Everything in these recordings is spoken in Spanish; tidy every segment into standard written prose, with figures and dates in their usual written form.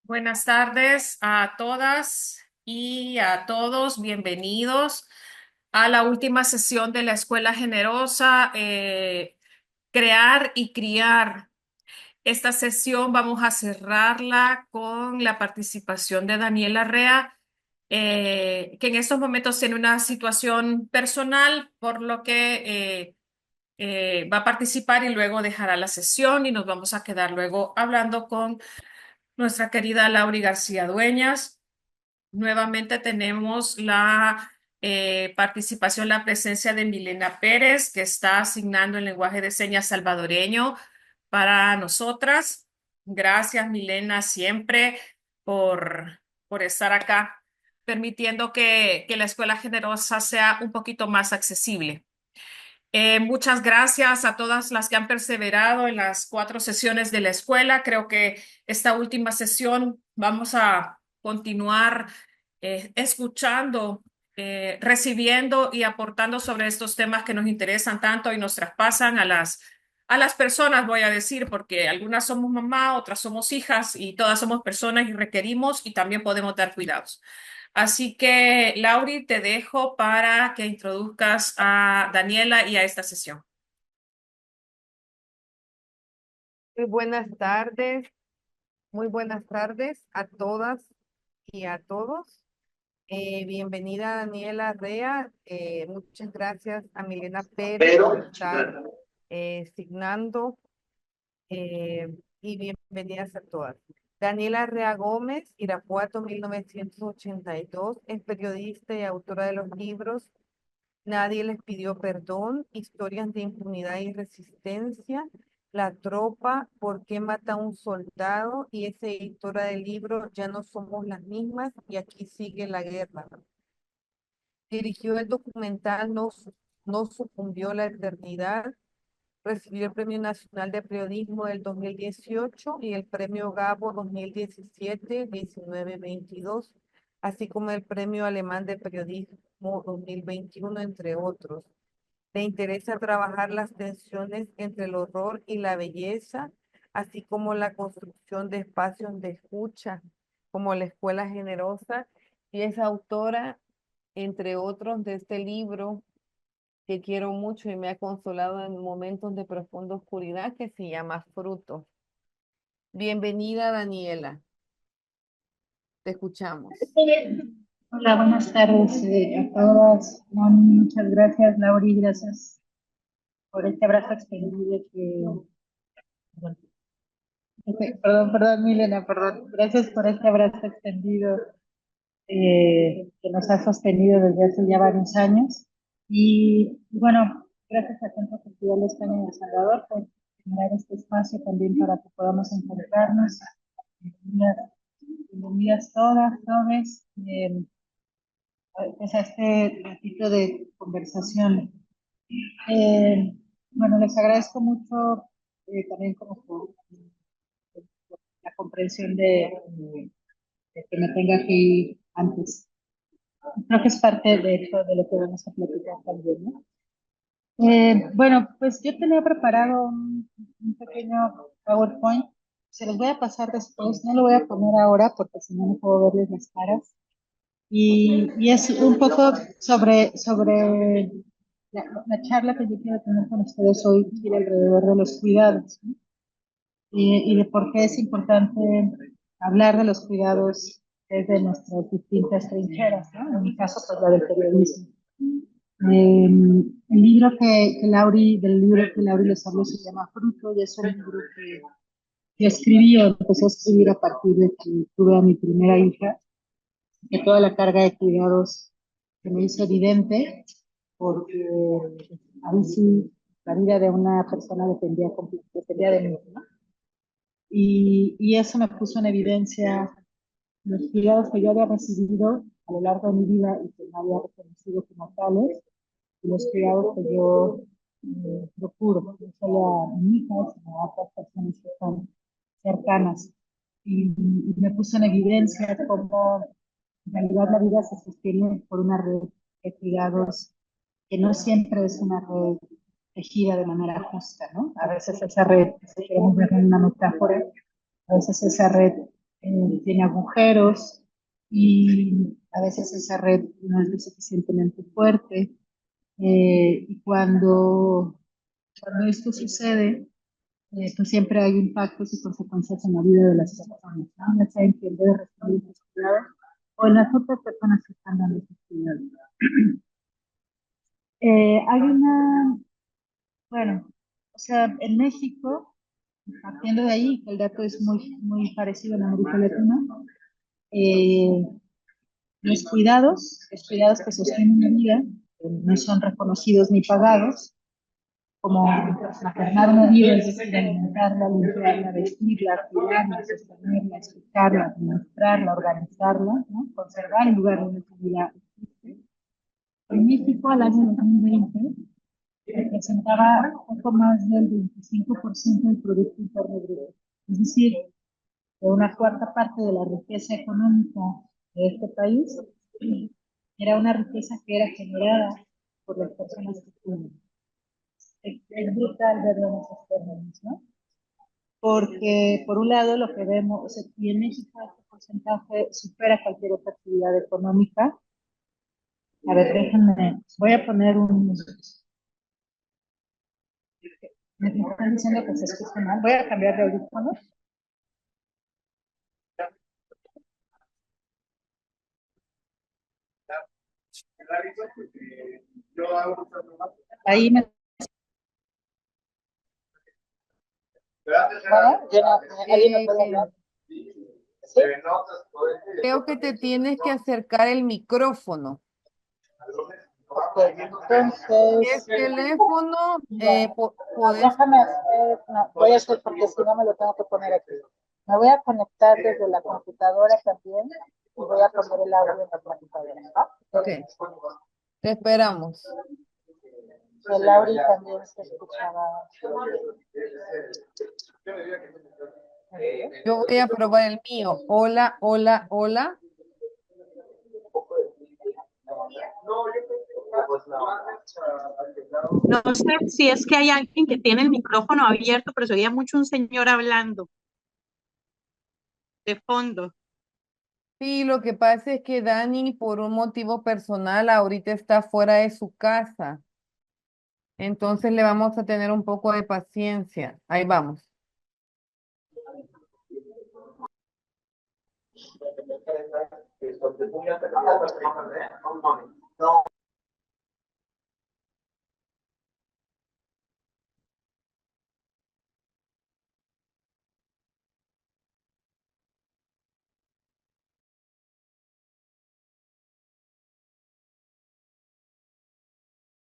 Buenas tardes a todas y a todos. Bienvenidos a la última sesión de la Escuela Generosa, Crear y Criar. Esta sesión vamos a cerrarla con la participación de Daniela Rea, que en estos momentos tiene una situación personal, por lo que va a participar y luego dejará la sesión y nos vamos a quedar luego hablando con nuestra querida Lauri García Dueñas. Nuevamente tenemos la participación, la presencia de Milena Pérez, que está asignando el lenguaje de señas salvadoreño para nosotras. Gracias, Milena, siempre por estar acá, permitiendo que la Escuela Generosa sea un poquito más accesible. Muchas gracias a todas las que han perseverado en las 4 sesiones de la escuela. Creo que esta última sesión vamos a continuar escuchando, recibiendo y aportando sobre estos temas que nos interesan tanto y nos traspasan a las personas, voy a decir, porque algunas somos mamá, otras somos hijas y todas somos personas y requerimos y también podemos dar cuidados. Así que, Lauri, te dejo para que introduzcas a Daniela y a esta sesión. Muy buenas tardes a todas y a todos. Bienvenida Daniela Rea. Muchas gracias a Milena Pérez por estar signando y bienvenidas a todas. Daniela Rea Gómez, Irapuato, 1982, es periodista y autora de los libros Nadie les pidió perdón, historias de impunidad y resistencia, La tropa, ¿por qué mata a un soldado? Y es editora del libro Ya no somos las mismas y aquí sigue la guerra. Dirigió el documental No sucumbió la eternidad. Recibió el Premio Nacional de Periodismo del 2018 y el Premio Gabo 2017, 19, 22, así como el Premio Alemán de Periodismo 2021, entre otros. Le interesa trabajar las tensiones entre el horror y la belleza, así como la construcción de espacios de escucha, como la Escuela Generosa, y es autora, entre otros, de este libro que quiero mucho y me ha consolado en momentos de profunda oscuridad, que se llama Fruto. Bienvenida, Daniela. Te escuchamos. Hola, buenas tardes a todas. Muchas gracias, Lauri, gracias por este abrazo extendido perdón, perdón, Milena, perdón. Gracias por este abrazo extendido que nos ha sostenido desde hace ya varios años. Y bueno, gracias a Centro Cultural España de El Salvador por generar este espacio también para que podamos encontrarnos. Bienvenidas, bienvenidas todas, todos. Pues a este ratito de conversación. Eh, bueno, les agradezco mucho también como por la comprensión de que me tenga aquí antes. Creo que es parte de hecho de lo que vamos a platicar también, ¿no? Bueno, pues yo tenía preparado un pequeño PowerPoint. Se los voy a pasar después, no lo voy a poner ahora porque si no, no puedo verles las caras. Y es un poco sobre la charla que yo quiero tener con ustedes hoy gira alrededor de los cuidados, ¿no? Y de por qué es importante hablar de los cuidados desde nuestras distintas trincheras, ¿no? En mi caso, pues la del periodismo. El libro del libro que Lauri les habló se llama Fruto y es un libro que escribí o empecé a escribir a partir de que tuve a mi primera hija, que toda la carga de cuidados se me hizo evidente, porque ahí sí la vida de una persona dependía de mí, ¿no? Y eso me puso en evidencia los cuidados que yo había recibido a lo largo de mi vida y que no había reconocido como tales, y los cuidados que yo procuro, no solo a mi hija, sino a otras personas que son cercanas. Y me puso en evidencia cómo en realidad la vida se sostiene por una red de cuidados que no siempre es una red tejida de manera justa, ¿no? A veces esa red, si queremos ver en una metáfora, a veces esa red tiene agujeros y a veces esa red no es lo suficientemente fuerte. Y cuando esto sucede, pues siempre hay impactos y consecuencias en la vida de las personas, ¿no? Ya sea en quien debe recibir esos cuidados o en las otras personas que están dando esos cuidados. Hay una, bueno, o sea, en México, partiendo de ahí, que el dato es muy parecido en América Latina, eh, los cuidados que sostienen la vida, no son reconocidos ni pagados, como maternar una vida, es decir, alimentarla, limpiarla, vestirla, cuidarla, sostenerla, explicarla, administrarla, organizarla, ¿no? Conservar el lugar donde su vida existe. En México, al año 2020, representaba poco más del 25% del Producto Interno Bruto. Es decir, de una cuarta parte de la riqueza económica de este país era una riqueza que era generada por las personas que tienen. Es brutal verlo en esos términos, ¿no? Porque por un lado lo que vemos, o sea, y en México este porcentaje supera cualquier otra actividad económica. A ver, déjenme, voy a poner un, me están diciendo que se escucha mal, voy a cambiar de audífonos. Ahí me... Bueno, yo no, ¿alguien me puede hablar? ¿Sí? Creo que te tienes que acercar el micrófono. Okay, Si es entonces, teléfono, podés. déjame hacer, no, voy a hacer porque si no me lo tengo que poner aquí. Me voy a conectar desde la computadora también y voy a poner el audio en la computadora, ¿no? Ok, te esperamos. El audio también se escuchaba. Yo voy a probar el mío. Hola, hola, hola. No sé si es que hay alguien que tiene el micrófono abierto, pero se oía mucho un señor hablando de fondo. Sí, lo que pasa es que Dani, por un motivo personal, ahorita está fuera de su casa. Entonces le vamos a tener un poco de paciencia. Ahí vamos.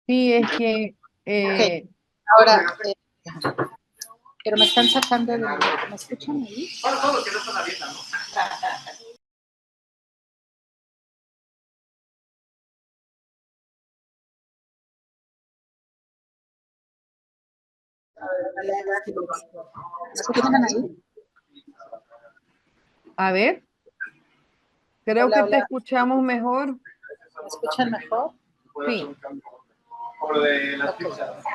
Sí, es que Ok, ahora, pero me están sacando de... ¿Me escuchan ahí? ¿Me escuchan ahí? a ver, creo Hola, que te hola. escuchamos mejor. ¿Me escuchan mejor? Sí. Ok. Vale,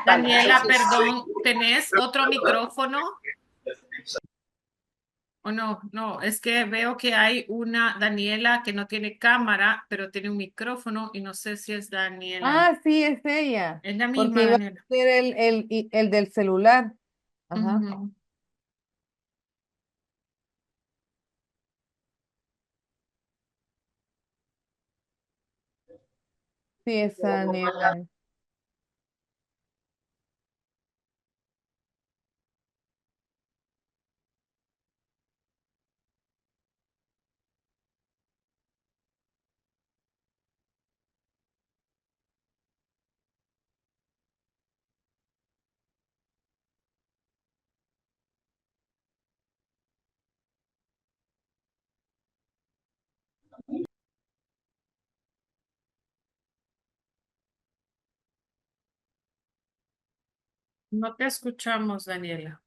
Daniela, entonces, perdón, ¿tenés otro micrófono? ¿O no? No, es que veo que hay una Daniela que no tiene cámara, pero tiene un micrófono y no sé si es Daniela. Ah, sí, es ella. Es la Porque misma iba a Daniela. ser el del celular. Ajá. Ujú. Sí, es Daniela. No te escuchamos, Daniela.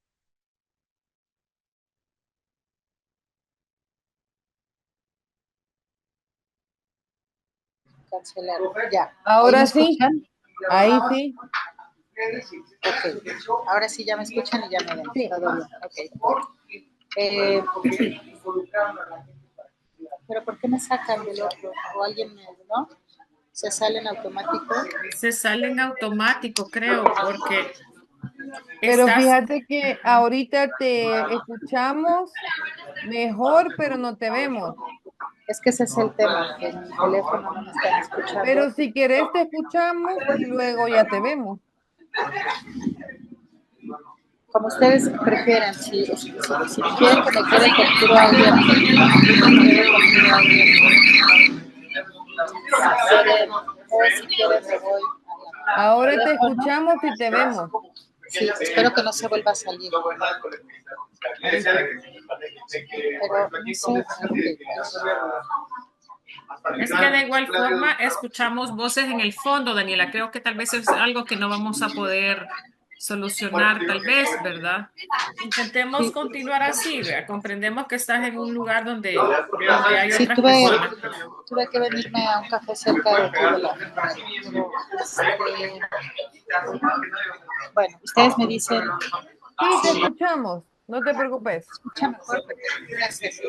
cancelar. Ya. ¿Ahí me Ahora sí, escuchan? ahí sí. Ok. Ahora sí ya me escuchan y ya me ven. Sí. Todo bien. Ok. Eh, Pero ¿por qué me sacan del otro? O alguien me, ¿no? Se sale en automático. Se sale en automático, creo, porque Pero estás, fíjate que ahorita te escuchamos mejor, pero no te vemos. Es que ese es el tema, que en mi teléfono no me están escuchando. Pero si querés te escuchamos y luego ya te vemos. Como ustedes prefieran, si quieren que me quede con puro audio, me quedo con puro audio. O si quieren me voy a la Ahora te teléfono. escuchamos y te vemos. Sí, espero que no se vuelva a salir. Pero no sé. es que de igual forma escuchamos voces en el fondo, Daniela. Creo que tal vez es algo que no vamos a poder solucionar, tal vez, ¿verdad? Intentemos continuar así, ¿vea? Comprendemos que estás en un lugar donde hay Sí, otras personas. tuve que venirme a un café cerca de aquí de la pero, bueno, ustedes me dicen, Sí, te escuchamos. No te preocupes. escucha mejor, gracias.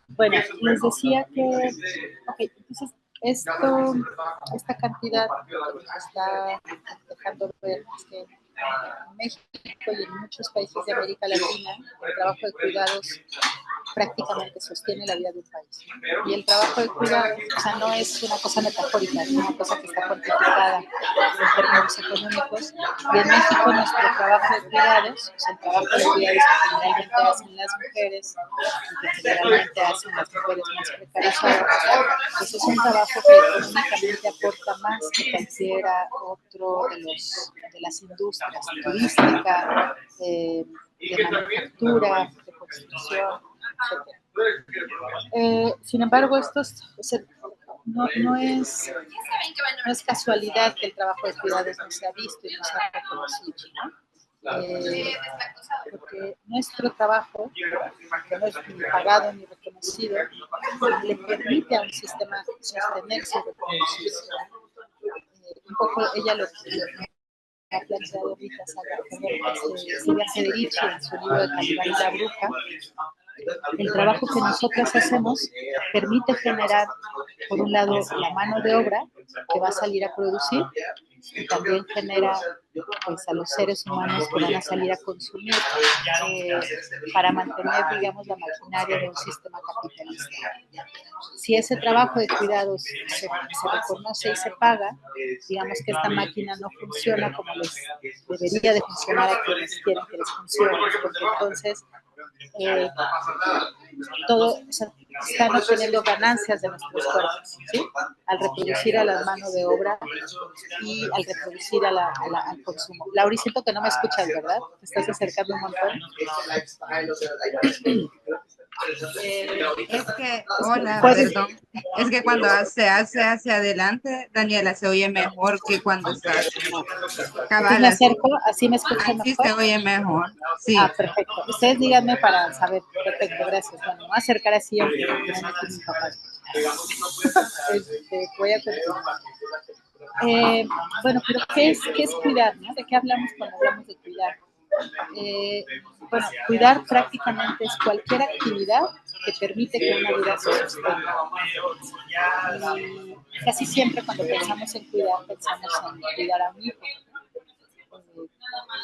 Bueno, les decía que, ok, entonces esta cantidad que nos está dejando ver es que en México y en muchos países de América Latina el trabajo de cuidados prácticamente sostiene la vida de un país. Y el trabajo de cuidados, o sea, no es una cosa metafórica, es una cosa que está cuantificada en términos económicos. Y en México nuestro trabajo de cuidados, o sea, el trabajo de cuidados que generalmente hacen las mujeres y que generalmente hacen las mujeres más precarizadas, pues es un trabajo que económicamente aporta más que cualquiera otro de las industrias turística, de manufactura, de construcción, etc. Sin embargo, no es casualidad que el trabajo de cuidados no se ha visto y no se ha reconocido, ¿no? Porque nuestro trabajo, que no es ni pagado ni reconocido, le permite a un sistema sostenerse y reproducirse. Un poco ella lo ha planteado Rita Silvia Federici en su libro de Calibán y la Bruja. El trabajo que nosotras hacemos permite generar, por un lado, la mano de obra que va a salir a producir y también genera pues, a los seres humanos que van a salir a consumir para mantener, digamos, la maquinaria de un sistema capitalista. Si ese trabajo de cuidados se reconoce y se paga, digamos que esta máquina no funciona como les debería de funcionar a quienes quieren que les funcione, porque entonces todo, o sea, están obteniendo ganancias de nuestros cuerpos, ¿sí? Al reproducir a la mano de obra y al reproducir al consumo. Lauri, siento que no me escuchas, ¿verdad? Te estás acercando un montón. Es que, hola, perdón. Es que cuando se hace hacia adelante, Daniela, se oye mejor que cuando estás como Entonces me acerco, así me escuchan así mejor. se oye mejor. Sí. Ah, perfecto. Ustedes díganme para saber. Perfecto, gracias. Bueno, me voy a acercar así aunque no me meto mis papás. Voy a continuar. Bueno, pero ¿qué es cuidar? ¿No? ¿De qué hablamos cuando hablamos de cuidar? Bueno, cuidar prácticamente es cualquier actividad que permite que una vida se sostenga. Y casi siempre cuando pensamos en pensamos en cuidar a un hijo.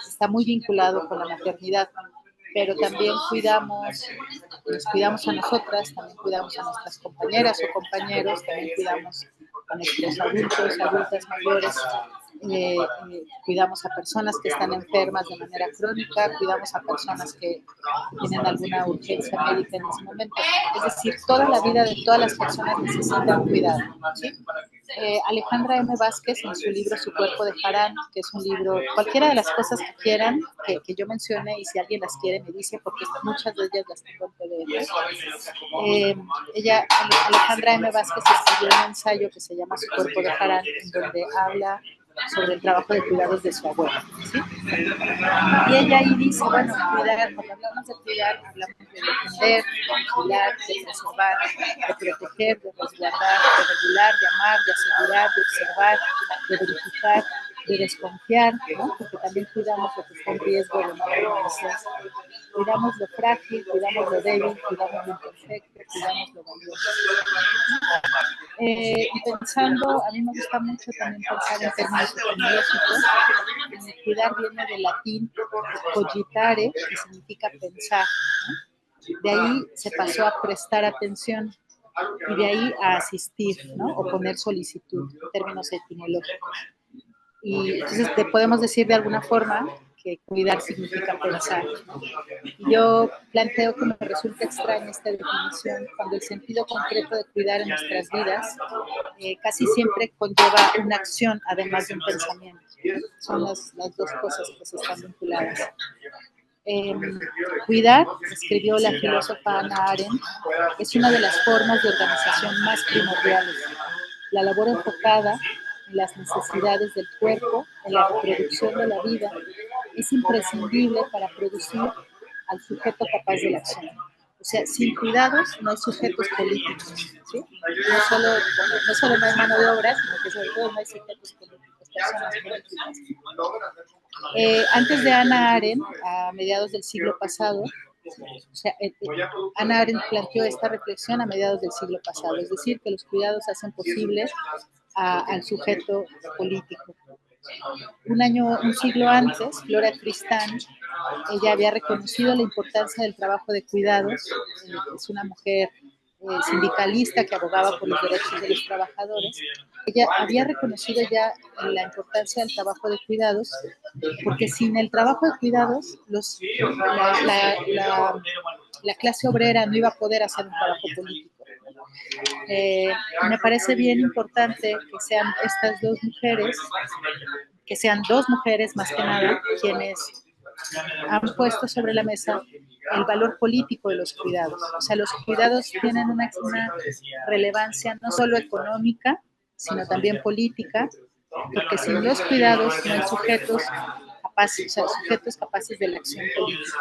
Está muy vinculado con la maternidad, pero también nos cuidamos a nosotras, también cuidamos a nuestras compañeras o compañeros, también cuidamos a nuestros adultas mayores, cuidamos a personas que están enfermas de manera crónica, cuidamos a personas que tienen alguna urgencia médica en ese momento. Es decir, toda la vida de todas las personas necesitan cuidado, ¿sí? Alejandra M. Vázquez en su libro Su cuerpo de Harán, que es un libro, cualquiera de las cosas que quieran que yo mencione y si alguien las quiere me dice porque muchas de ellas las tengo en PDF. Alejandra M. Vázquez escribió un ensayo que se llama Su cuerpo de Harán, en donde habla sobre el trabajo de cuidados de su abuela, ¿sí? Y ella ahí dice, bueno, cuidar, cuando hablamos de cuidar, hablamos de defender, de vigilar, de preservar, de proteger, de resguardar, de regular, de amar, de asegurar, de observar, de verificar, de desconfiar, ¿no? Porque también cuidamos lo que está en riesgo de no permanecer. Cuidamos lo frágil, cuidamos lo débil, cuidamos lo imperfecto, cuidamos lo valioso. Y pensando, a mí me gusta mucho también pensar en términos etimológicos. Cuidar viene del latín cogitare, que significa pensar, ¿no? De ahí se pasó a prestar atención y de ahí a asistir, ¿no? O poner solicitud, en términos etimológicos. Y entonces te podemos decir de alguna forma que cuidar significa pensar. Yo planteo que me resulta extraña esta definición cuando el sentido concreto de cuidar en nuestras vidas casi siempre conlleva una acción además de un pensamiento. Son las dos cosas que se están vinculadas. Cuidar, escribió la filósofa Hannah Arendt, es una de las formas de organización más primordiales. La labor enfocada en las necesidades del cuerpo, en la reproducción de la vida, es imprescindible para producir al sujeto capaz de la acción. O sea, sin cuidados no hay sujetos políticos, ¿sí? No solo no hay mano de obra, sino que sobre todo no hay sujetos políticos, personas políticas. Antes de Hannah Arendt, a mediados del siglo pasado, o sea, Hannah Arendt planteó esta reflexión a mediados del siglo pasado, es decir, que los cuidados hacen posible al sujeto político. Un siglo antes, Flora Tristán, ella había reconocido la importancia del trabajo de cuidados. Es una mujer sindicalista que abogaba por los derechos de los trabajadores. Ella había reconocido ya la importancia del trabajo de cuidados, porque sin el trabajo de cuidados, la clase obrera no iba a poder hacer un trabajo político. Me parece bien importante que sean estas dos mujeres, que sean dos mujeres más que nada, quienes han puesto sobre la mesa el valor político de los cuidados. O sea, los cuidados tienen una relevancia no solo económica, sino también política, porque sin los cuidados no hay sujetos capaces de la acción política.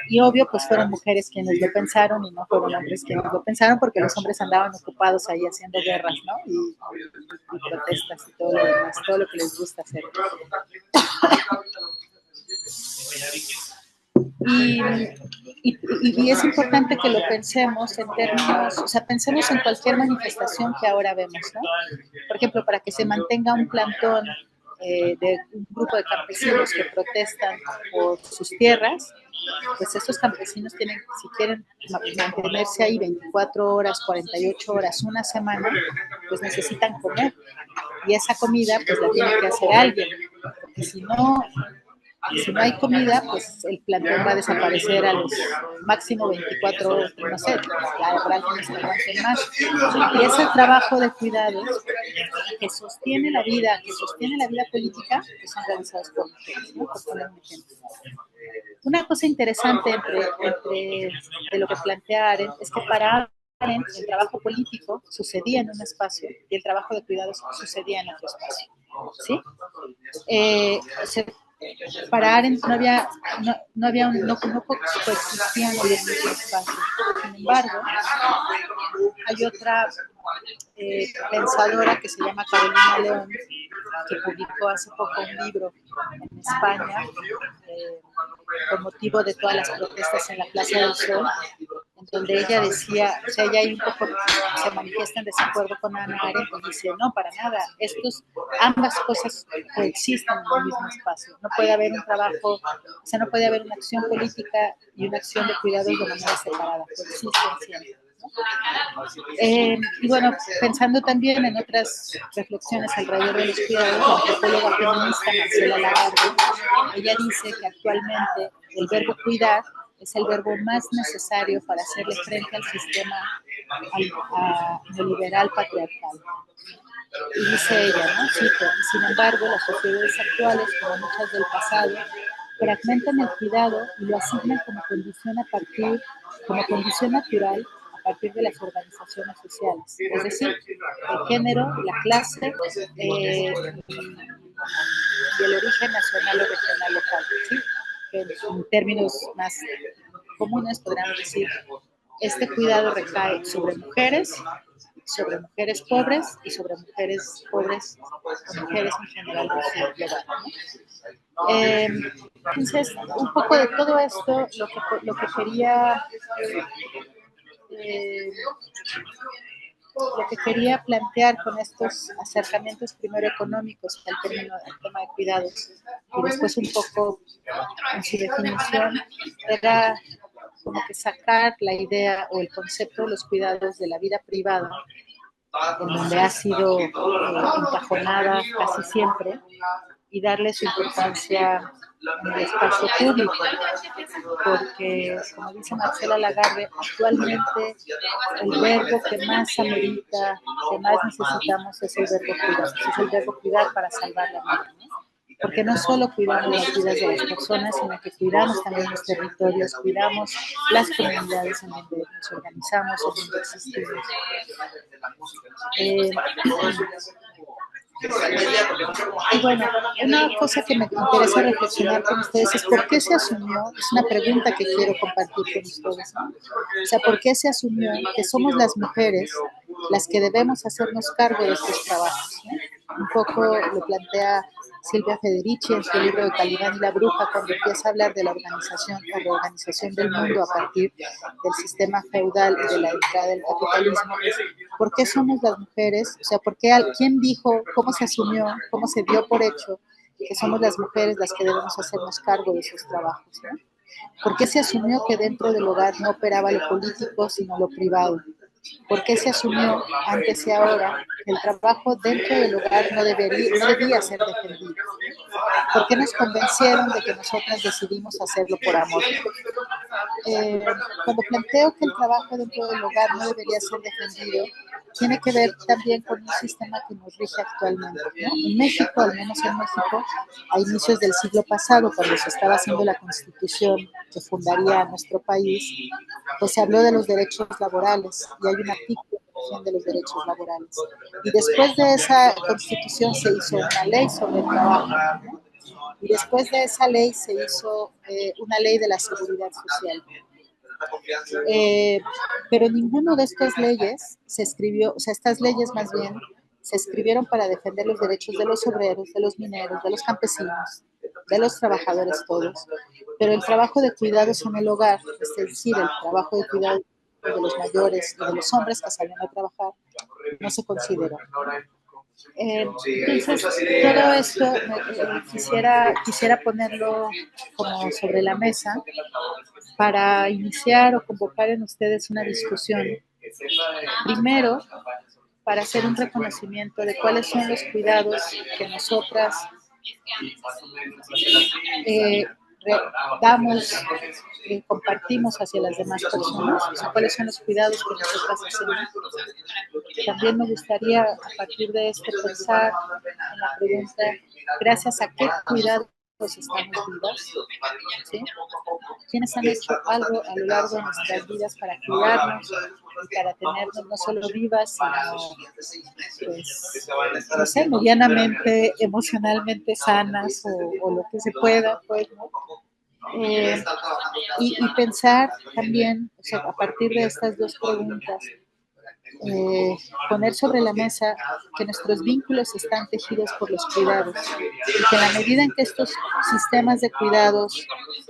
Y obvio, pues fueron mujeres quienes lo pensaron y no fueron hombres quienes lo pensaron, porque los hombres andaban ocupados ahí haciendo guerras, ¿no? Y protestas y todo lo demás, todo lo que les gusta hacer. Y es importante que lo pensemos en términos, o sea, pensemos en cualquier manifestación que ahora vemos, ¿no? Por ejemplo, para que se mantenga un plantón de un grupo de campesinos que protestan por sus tierras, pues estos campesinos tienen, si quieren mantenerse ahí 24 horas, 48 horas, una semana, pues necesitan comer. Y esa comida, pues la tiene que hacer alguien, porque si no hay comida, pues el plantón va a desaparecer a los máximo 24 horas, no sé, habrá quienes se aguanten más. Y ese trabajo de cuidados que sostiene la vida política, que son realizados por mujeres, ¿no? Por poner un ejemplo. Una cosa interesante de lo que plantea Arendt es que para Arendt el trabajo político sucedía en un espacio y el trabajo de cuidados sucedía en otro espacio, ¿sí? Para Arendt no coexistían en el mismo espacio. Sin embargo, hay otra pensadora que se llama Carolina León, que publicó hace poco un libro en España con motivo de todas las protestas en la Plaza del Sol, en donde ella decía, o sea, ella ahí un poco se manifiesta en desacuerdo con Hannah Arendt y dice, no, para nada, ambas cosas coexisten en el mismo espacio, no puede haber un trabajo, o sea, no puede haber una acción política y una acción de cuidados de manera separada, coexisten siempre. Y bueno, pensando también en otras reflexiones alrededor de los cuidados, la antropóloga feminista Marcela Lagarde, ella dice que actualmente el verbo cuidar es el verbo más necesario para hacerle frente al sistema neoliberal patriarcal. Y dice ella, ¿no? Cito, sin embargo, las sociedades actuales, como muchas del pasado, fragmentan el cuidado y lo asignan como condición natural a partir de las organizaciones sociales, es decir, el género, la clase y el origen nacional o regional local, ¿sí? Que en términos más comunes podríamos decir, este cuidado recae sobre mujeres pobres y sobre mujeres pobres o mujeres en general del sur global, ¿no? Entonces, un poco de todo esto, lo que quería lo que quería plantear con estos acercamientos primero económicos al tema de cuidados y después un poco en su definición era como que sacar la idea o el concepto de los cuidados de la vida privada, en donde ha sido encajonada casi siempre, y darle su importancia en el espacio público, porque, como dice Marcela Lagarde, actualmente el verbo que más amerita, que más necesitamos es el verbo cuidar, es el verbo cuidar para salvar la vida, ¿no? Porque no solo cuidamos las vidas de las personas, sino que cuidamos también los territorios, cuidamos las comunidades en donde nos organizamos, en donde existimos. Y bueno, una cosa que me interesa reflexionar con ustedes es por qué se asumió, es una pregunta que quiero compartir con ustedes, ¿no? O sea, ¿por qué se asumió que somos las mujeres las que debemos hacernos cargo de estos trabajos, ¿no? Un poco lo plantea Silvia Federici en su libro de Calibán y la Bruja, cuando empieza a hablar de la organización o reorganización del mundo a partir del sistema feudal y de la entrada del capitalismo. ¿Por qué somos las mujeres? O sea, ¿quién dijo, cómo se asumió, cómo se dio por hecho que somos las mujeres las que debemos hacernos cargo de esos trabajos, ¿no? ¿Por qué se asumió que dentro del hogar no operaba lo político, sino lo privado? ¿Por qué se asumió antes y ahora que el trabajo dentro del hogar no debía ser defendido? ¿Por qué nos convencieron de que nosotras decidimos hacerlo por amor? Cuando planteo que el trabajo dentro del hogar no debería ser defendido, tiene que ver también con un sistema que nos rige actualmente, ¿no? En México, al menos en México, a inicios del siglo pasado, cuando se estaba haciendo la constitución que fundaría nuestro país, pues se habló de los derechos laborales y hay un artículo que defiende los derechos laborales. Y después de esa constitución se hizo una ley sobre el trabajo, ¿no? Y después de esa ley se hizo una ley de la seguridad social. Pero ninguno de estas leyes se escribió, o sea, estas leyes más bien se escribieron para defender los derechos de los obreros, de los mineros, de los campesinos, de los trabajadores todos. Pero el trabajo de cuidados en el hogar, es decir, el trabajo de cuidado de los mayores y de los hombres que salían a trabajar, no se consideró. Entonces, todo esto quisiera ponerlo como sobre la mesa para iniciar o convocar en ustedes una discusión. Primero, para hacer un reconocimiento de cuáles son los cuidados que nosotras damos, compartimos hacia las demás personas, o sea, cuáles son los cuidados que nosotras hacemos. También me gustaría, a partir de esto, pensar en la pregunta, ¿gracias a qué cuidados estamos vivas? ¿Sí? ¿Quiénes han hecho algo a lo largo de nuestras vidas para cuidarnos y para tenernos no solo vivas, sino, pues, no sé, medianamente, emocionalmente sanas o lo que se pueda, pues, ¿no? Y pensar también, o sea, a partir de estas dos preguntas, poner sobre la mesa que nuestros vínculos están tejidos por los cuidados y que en la medida en que estos sistemas de cuidados,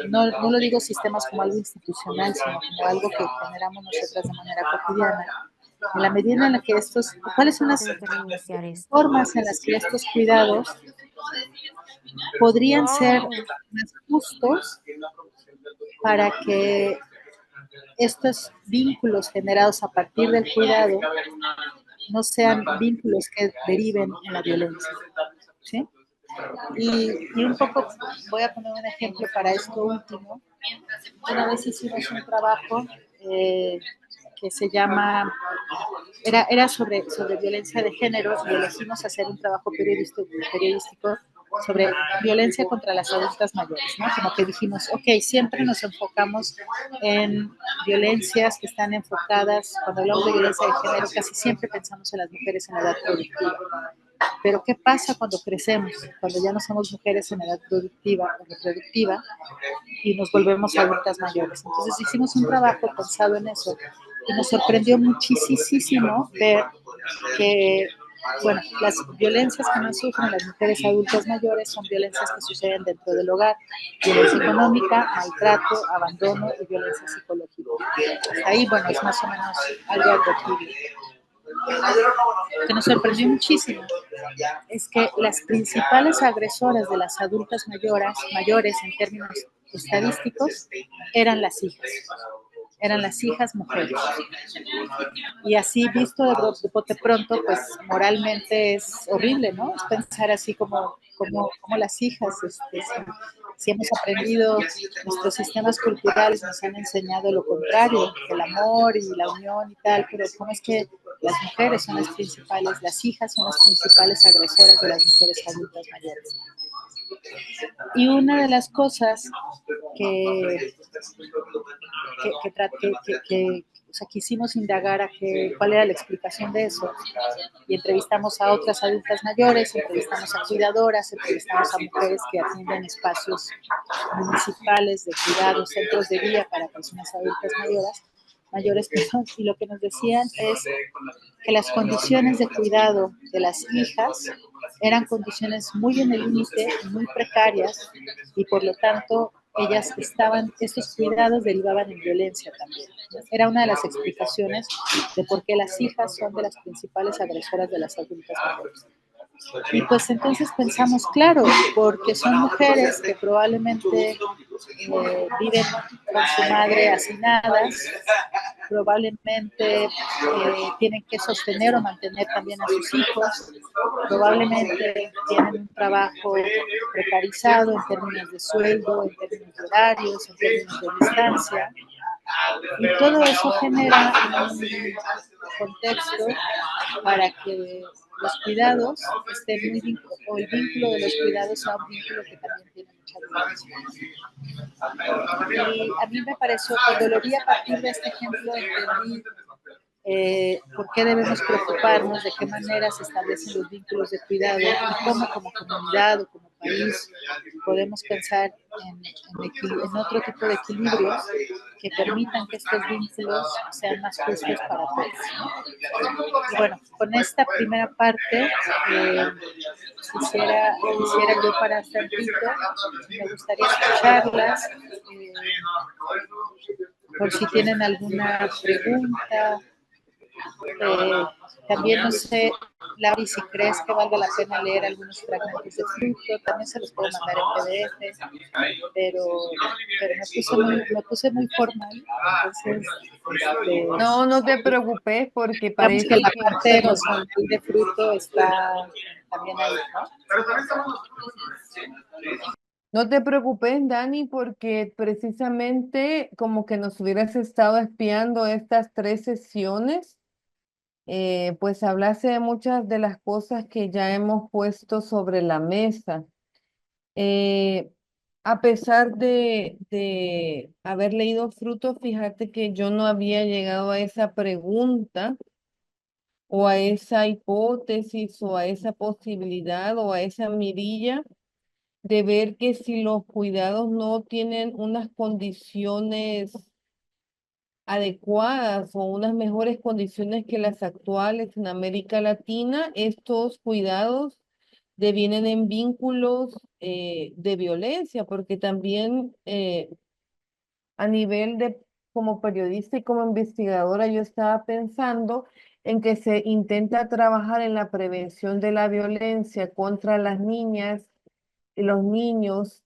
no lo digo sistemas como algo institucional, sino como algo que generamos nosotras de manera cotidiana, en la medida en la que ¿cuáles son las formas en las que estos cuidados podrían ser más justos para que estos vínculos generados a partir del cuidado no sean vínculos que deriven en la violencia, ¿sí? Y un poco voy a poner un ejemplo para esto último. Una vez hicimos un trabajo que se llama, era sobre violencia de género y elegimos hacer un trabajo periodístico sobre violencia contra las adultas mayores, ¿no? Como que dijimos, ok, siempre nos enfocamos en violencias que están enfocadas, cuando hablamos de violencia de género, casi siempre pensamos en las mujeres en edad productiva. Pero ¿qué pasa cuando crecemos? Cuando ya no somos mujeres en edad productiva o reproductiva y nos volvemos adultas mayores. Entonces hicimos un trabajo pensado en eso y nos sorprendió muchísimo ver que bueno, las violencias que más sufren las mujeres adultas mayores son violencias que suceden dentro del hogar, violencia económica, maltrato, abandono y violencia psicológica. Hasta ahí, bueno, es más o menos algo advertible. Lo que nos sorprendió muchísimo es que las principales agresoras de las adultas mayores en términos estadísticos eran las hijas mujeres. Y así visto de bote pronto, pues moralmente es horrible, ¿no? Es pensar así como las hijas, si hemos aprendido, nuestros sistemas culturales nos han enseñado lo contrario, el amor y la unión y tal, pero ¿cómo es que las mujeres son las principales, las hijas son las principales agresoras de las mujeres adultas mayores? Y una de las cosas que o sea, quisimos indagar cuál era la explicación de eso. Y entrevistamos a otras adultas mayores, entrevistamos a cuidadoras, entrevistamos a mujeres que atienden espacios municipales de cuidado, centros de día para personas adultas mayores, y lo que nos decían es que las condiciones de cuidado de las hijas eran condiciones muy en el límite, muy precarias, y por lo tanto estos cuidados derivaban en violencia también. Era una de las explicaciones de por qué las hijas son de las principales agresoras de las adultas mayores. Y pues entonces pensamos, claro, porque son mujeres que probablemente viven con su madre hacinadas, probablemente tienen que sostener o mantener también a sus hijos, probablemente tienen un trabajo precarizado en términos de sueldo, en términos de horarios, en términos de distancia, y todo eso genera un contexto para que los cuidados estén muy vinculados, o el vínculo de los cuidados sea un vínculo que también tiene mucha violencia. Y a mí me pareció, cuando lo vi a partir de este ejemplo, entendí por qué debemos preocuparnos, de qué manera se establecen los vínculos de cuidado y cómo como comunidad o como país podemos pensar en otro tipo de equilibrios que permitan que estos vínculos sean más justos para todos. Y bueno, con esta primera parte quisiera yo parar tantito, me gustaría escucharlas, por si tienen alguna pregunta. También no sé, Lauri, si crees que valga la pena leer algunos fragmentos de Fruto, también se los puedo mandar en PDF, pero me puse muy formal, entonces No, no te preocupes porque digamos que parece la que parte emocional de Fruto está también ahí, ¿no? no te preocupes, Dani, porque precisamente como que nos hubieras estado espiando estas 3 sesiones, pues hablaste de muchas de las cosas que ya hemos puesto sobre la mesa. Eh, a pesar de haber leído Fruto, fíjate que yo no había llegado a esa pregunta o a esa hipótesis o a esa posibilidad o a esa mirilla de ver que si los cuidados no tienen unas condiciones adecuadas o unas mejores condiciones que las actuales en América Latina, estos cuidados devienen en vínculos de violencia, porque también a nivel de como periodista y como investigadora, yo estaba pensando en que se intenta trabajar en la prevención de la violencia contra las niñas y los niños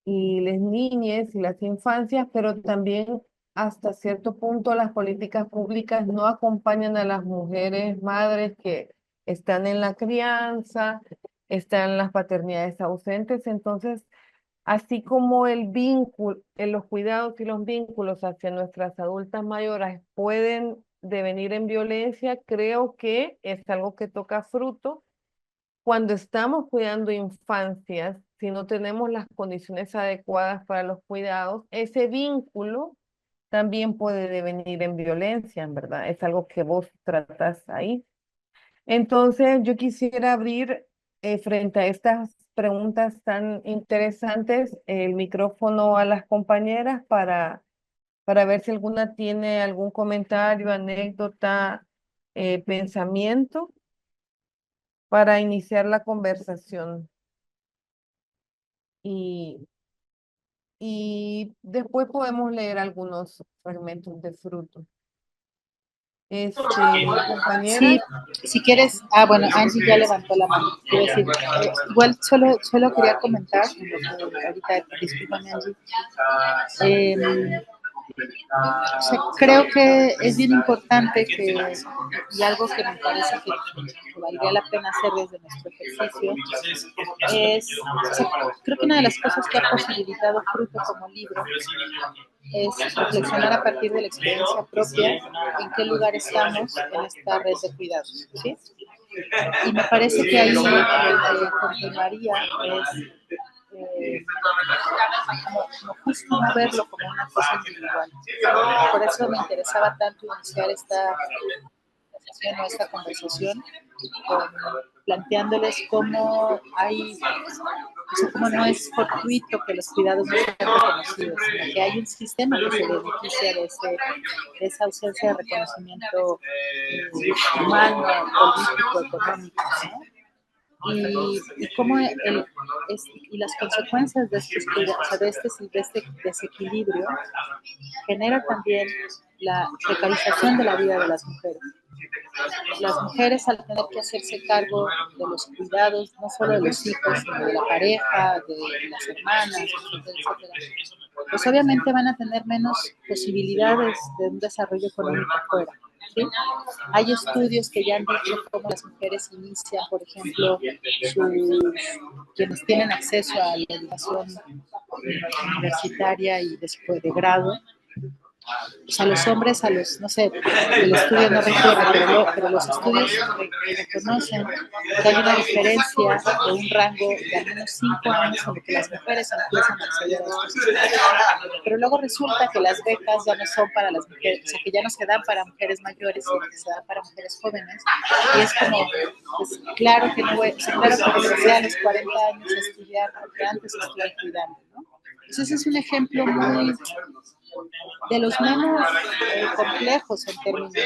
y las niñas y las infancias, pero también hasta cierto punto las políticas públicas no acompañan a las mujeres madres que están en la crianza, están en las paternidades ausentes. Entonces, así como el vínculo, los cuidados y los vínculos hacia nuestras adultas mayores pueden devenir en violencia, creo que es algo que toca fruto cuando estamos cuidando infancias, si no tenemos las condiciones adecuadas para los cuidados, ese vínculo también puede devenir en violencia, en verdad. Es algo que vos tratas ahí. Entonces, yo quisiera abrir frente a estas preguntas tan interesantes el micrófono a las compañeras para ver si alguna tiene algún comentario, anécdota, pensamiento. para iniciar la conversación. Y después podemos leer algunos fragmentos de Fruto. Compañera. Sí, si quieres, bueno, Angie ya levantó la mano. Quiero decir, igual solo quería comentar, en lo que ahorita, discúlpame Angie, o sea, creo que es bien importante y algo que me parece que valdría la pena hacer desde nuestro ejercicio, o sea, creo que una de las cosas que ha posibilitado Fruto como libro es reflexionar a partir de la experiencia propia en qué lugar estamos en esta red de cuidados, ¿sí? Y me parece que ahí lo que continuaría es como justo no verlo como una cosa individual. Por eso me interesaba tanto iniciar esta sesión o esta conversación planteándoles cómo hay, o sea, cómo no es fortuito que los cuidados no sean reconocidos, sino que hay un sistema que se beneficia de esa ausencia de reconocimiento humano, político, económico, ¿no? Y cómo y las consecuencias de estos cuidados, o sea, de este desequilibrio genera también la precarización de la vida de las mujeres. Las mujeres al tener que hacerse cargo de los cuidados, no solo de los hijos, sino de la pareja, de las hermanas, etcétera, pues obviamente van a tener menos posibilidades de un desarrollo económico afuera. ¿Sí? Hay estudios que ya han dicho cómo las mujeres inician, por ejemplo, quienes tienen acceso a la educación universitaria y después de grado, pues a los hombres, no sé, el estudio no refiere, pero los estudios reconocen que hay una diferencia de un rango de al menos 5 años en lo que las mujeres empiezan a acceder a estos estudios. Pero luego resulta que las becas ya no son para las mujeres, o sea, que ya no se dan para mujeres mayores, sino que se dan para mujeres jóvenes. Y es como, pues claro que no voy, o sea, claro que regresé a los 40 años a estudiar, porque antes estuve cuidando, ¿no? Entonces es un ejemplo muy de los menos complejos en términos de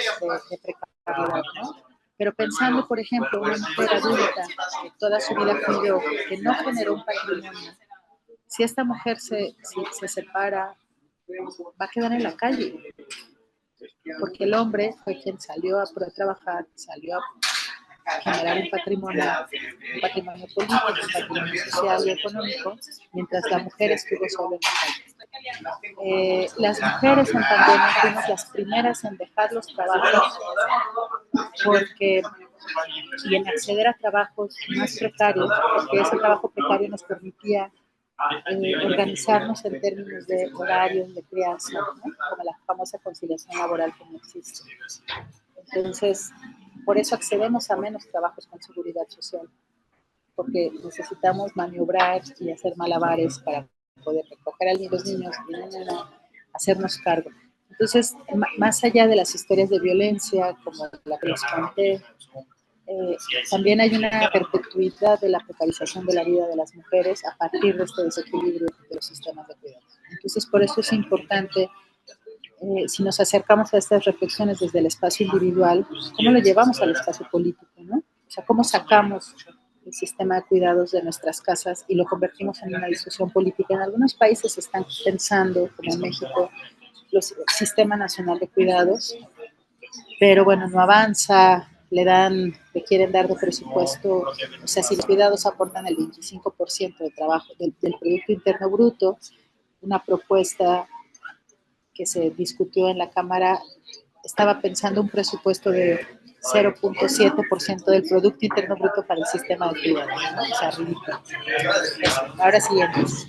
precariedad, ¿no? Pero pensando, por ejemplo, una mujer adulta que toda su vida cuidó, que no generó un patrimonio, si esta mujer se separa, va a quedar en la calle, porque el hombre fue quien salió a trabajar, salió a generar un patrimonio político, un patrimonio social y económico, mientras la mujer estuvo sola en la calle. Las mujeres en pandemia fuimos las primeras en dejar los trabajos y en acceder a trabajos más precarios, porque ese trabajo precario nos permitía organizarnos en términos de horarios, de crianza, ¿no? Como la famosa conciliación laboral que no existe. Entonces, por eso accedemos a menos trabajos con seguridad social, porque necesitamos maniobrar y hacer malabares para poder recoger a los niños y hacernos cargo. Entonces, más allá de las historias de violencia, como la que les conté, también hay una perpetuidad de la precarización de la vida de las mujeres a partir de este desequilibrio de los sistemas de cuidado. Entonces, por eso es importante, si nos acercamos a estas reflexiones desde el espacio individual, ¿cómo lo llevamos al espacio político, ¿no? O sea, ¿cómo sacamos el sistema de cuidados de nuestras casas y lo convertimos en una discusión política? En algunos países están pensando, como en México, el Sistema Nacional de Cuidados, pero bueno, no avanza, le quieren dar de presupuesto, o sea, si los cuidados aportan el 25% de trabajo del Producto Interno Bruto, una propuesta que se discutió en la Cámara estaba pensando un presupuesto de 0.7% del Producto Interno Bruto para el sistema de cuidados, ¿no? O sea, ridículo. Ahora sí, entonces.